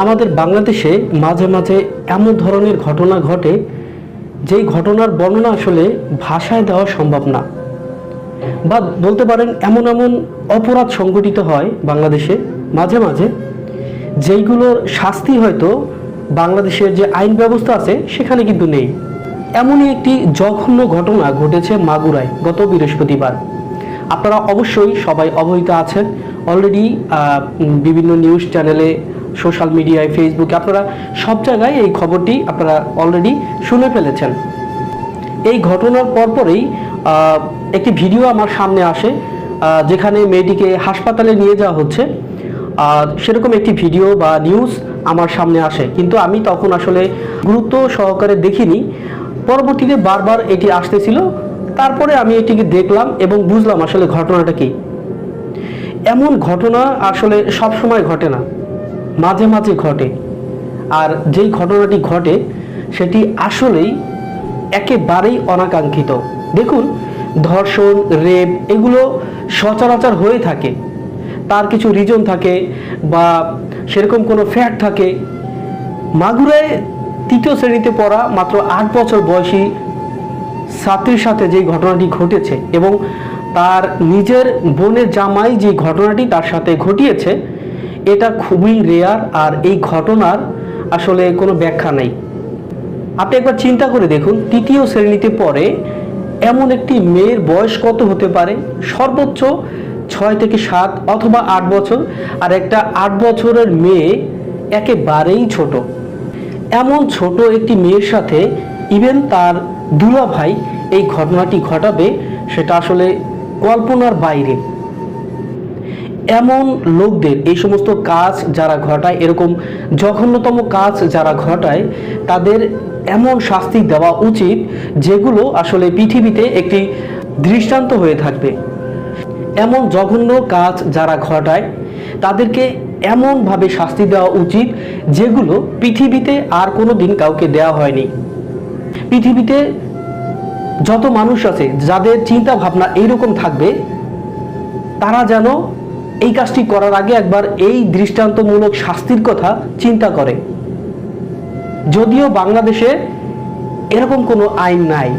আমাদের বাংলাদেশে মাঝে মাঝে এমন ধরনের ঘটনা ঘটে যেই ঘটনার বর্ণনা আসলে ভাষায় দেওয়া সম্ভব না, বা বলতে পারেন এমন এমন অপরাধ সংঘটিত হয় বাংলাদেশে মাঝে মাঝে যেইগুলোর শাস্তি হয়তো বাংলাদেশের যে আইন ব্যবস্থা আছে সেখানে কিন্তু নেই। এমনই একটি জঘন্য ঘটনা ঘটেছে মাগুরায় গত বৃহস্পতিবার। আপনারা অবশ্যই সবাই অবহিত আছেন, অলরেডি বিভিন্ন নিউজ চ্যানেলে, সোশ্যাল মিডিয়ায়, ফেসবুকে, আপনারা সব জায়গায় এই খবরটি আপনারা অলরেডি শুনে ফেলেছেন। এই ঘটনার পরপরই একটি ভিডিও আমার সামনে আসে যেখানে মেয়েটিকে হাসপাতালে নিয়ে যাওয়া হচ্ছে, সেরকম একটি ভিডিও বা নিউজ আমার সামনে আসে, কিন্তু আমি তখন আসলে গুরুত্ব সহকারে দেখিনি। পরবর্তীতে বারবার এটি আসতেছিল, তারপরে আমি এটিকে দেখলাম এবং বুঝলাম আসলে ঘটনাটা কি। এমন ঘটনা আসলে সব সময় ঘটে না, মাঝে মাঝে ঘটে। আর যেই ঘটনাটি ঘটে সেটি আসলেই একেবারেই অনাকাঙ্ক্ষিত। দেখুন, ধর্ষণ, রেপ এগুলো সচরাচর হয়ে থাকে, তার কিছু রিজন থাকে বা সেরকম কোনো ফ্যাক্ট থাকে। মাগুরায় 3য় শ্রেণীতে পড়া মাত্র 8 বছর বয়সী ছাত্রীর সাথে যে ঘটনাটি ঘটেছে এবং তার নিজের বোনের জামাই যে ঘটনাটি তার সাথে ঘটিয়েছে, এটা খুবই রেয়ার। আর এই ঘটনার আসলে কোনো ব্যাখ্যা নেই। আপনি একবার চিন্তা করে দেখুন, 3য় শ্রেণীতে পড়ে এমন একটি মেয়ের বয়স কত হতে পারে? সর্বোচ্চ 6 থেকে 7 অথবা 8 বছর। আর একটা 8 বছরের মেয়ে একেবারেই ছোট। এমন ছোট একটি মেয়ের সাথে ইভেন তার দুলাভাই এই ঘটনাটি ঘটাবে, সেটা আসলে কল্পনার বাইরে। এমন লোকদের, এই সমস্ত কাজ যারা ঘটায়, এরকম জঘন্যতম কাজ যারা ঘটায়, তাদের এমন শাস্তি দেওয়া উচিত যেগুলো আসলে পৃথিবীতে একটি দৃষ্টান্ত হয়ে থাকবে। এমন জঘন্য কাজ যারা ঘটায় তাদেরকে এমনভাবে শাস্তি দেওয়া উচিত যেগুলো পৃথিবীতে আর কোনো দিন কাউকে দেওয়া হয়নি। পৃথিবীতে যত মানুষ আছে যাদের চিন্তা ভাবনা এইরকম থাকবে, তারা যেন এই কাজটি করার আগে একবার এই দৃষ্টান্তমূলক শাস্তির কথা চিন্তা করে। যদিও বাংলাদেশে এরকম কোনো আইন নাই,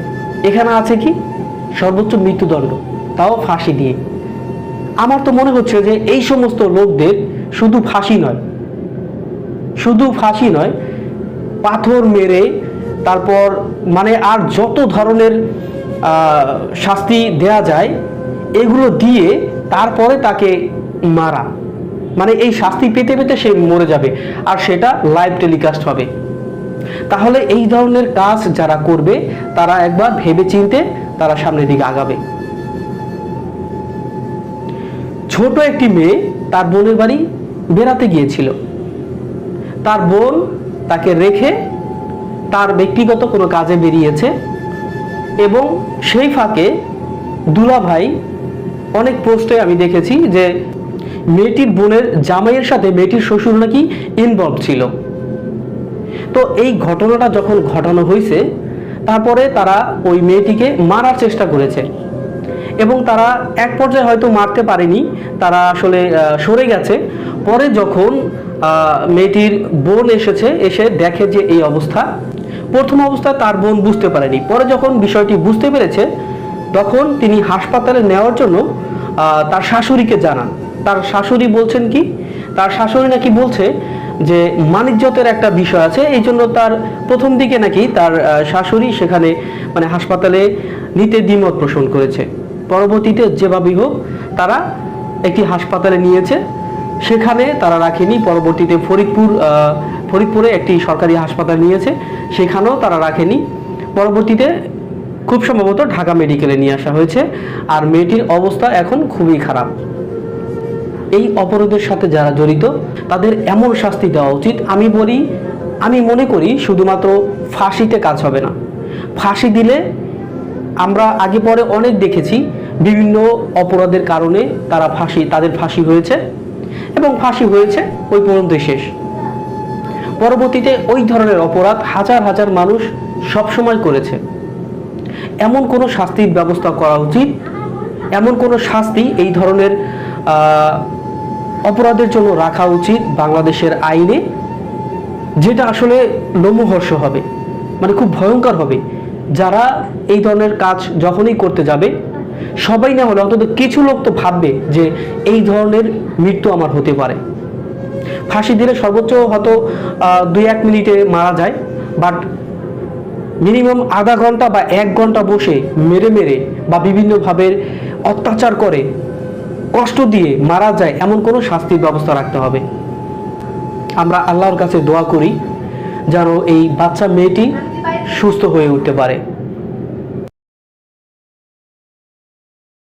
এখানে আছে কি সর্বোচ্চ মৃত্যুদণ্ড, তাও ফাঁসি দিয়ে। আমার তো মনে হচ্ছে যে এই সমস্ত লোকদের শুধু ফাঁসি নয়, পাথর মেরে, তারপর মানে আর যত ধরনের শাস্তি দেয়া যায় এগুলো দিয়ে তারপরে তাকে মারা, মানে এই শাস্তি পেতে পেতে সে মরে যাবে, আর সেটা লাইভ টেলিকাস্ট হবে। তাহলে এই ধরনের কাজ যারা করবে তারা একবার ভেবে চিন্তে তারা সামনের দিকে আগাবে। ছোট একটি মেয়ে তার বোনের বাড়ি বেড়াতে গিয়েছিল, তার বোন তাকে রেখে তার ব্যক্তিগত কোনো কাজে বেরিয়েছে এবং সেই ফাঁকে দুলাভাই, অনেক পোস্টে আমি দেখেছি যে মেয়েটির বোনের জামাইয়ের সাথে মেয়েটির শ্বশুর নাকি ইনভলভ ছিল। তো এই ঘটনাটা যখন ঘটানো হয়েছে, তারপরে তারা ওই মেয়েটিকে মারার চেষ্টা করেছে এবং তারা এক পর্যায়ে হয়তো মারতে পারেনি, তারা আসলে সরে গেছে। পরে যখন মেয়েটির বোন এসে দেখে যে এই অবস্থা, প্রথম অবস্থায় তার বোন বুঝতে পারেনি। পরে যখন বিষয়টি বুঝতে পেরেছে, তখন তিনি হাসপাতালে নেওয়ার জন্য তার শাশুড়িকে জানান। তার শাশুড়ি বলছেন কি, তার শাশুড়ি নাকি বলছে যে মানিজ্যতের একটা বিষয় আছে, এই জন্য তার প্রথম দিকে নাকি তার শাশুড়ি সেখানে মানে হাসপাতালে নিতে দ্বিমত পোষণ করেছে। পরবর্তীতে যেভাবেই হোক তারা একটি হাসপাতালে নিয়েছে, সেখানে তারা রাখেনি। পরবর্তীতে ফরিদপুরে একটি সরকারি হাসপাতাল নিয়েছে, সেখানেও তারা রাখেনি। পরবর্তীতে খুব সম্ভবত ঢাকা মেডিকেলে নিয়ে আসা হয়েছে, আর মেয়েটির অবস্থা এখন খুবই খারাপ। এই অপরাধের সাথে যারা জড়িত তাদের এমন শাস্তি দেওয়া উচিত। আমি মনে করি শুধুমাত্র ফাঁসিতে কাজ হবে না। ফাঁসি দিলে আমরা আগে পরে অনেক দেখেছি বিভিন্ন অপরাধের কারণে তাদের ফাঁসি হয়েছে এবং ফাঁসি হয়েছে ওই পর্যন্ত শেষ। পরবর্তীতে ওই ধরনের অপরাধ হাজার হাজার মানুষ সবসময় করেছে। এমন কোনো শাস্তির ব্যবস্থা করা উচিত, এমন কোনো শাস্তি এই ধরনের অপরাধের জন্য রাখা উচিত বাংলাদেশের আইনে, যেটা আসলে লোমহর্ষ হবে, মানে খুব ভয়ঙ্কর হবে। যারা এই ধরনের কাজ যখনই করতে যাবে, সবাই না হলে অন্তত কিছু লোক তো ভাববে যে এই ধরনের মৃত্যু আমার হতে পারে। ফাঁসি দিলে সর্বোচ্চ হয়তো 2-1 মিনিটে মারা যায়, বাট মিনিমাম আধা ঘন্টা বা 1 ঘন্টা বসে মেরে মেরে বা বিভিন্নভাবে অত্যাচার করে কষ্ট দিয়ে মারা যায় এমন কোনো শাস্তির ব্যবস্থা রাখতে হবে। আমরা আল্লাহর কাছে দোয়া করি যেন এই বাচ্চা মেয়েটি সুস্থ হয়ে উঠতে পারে।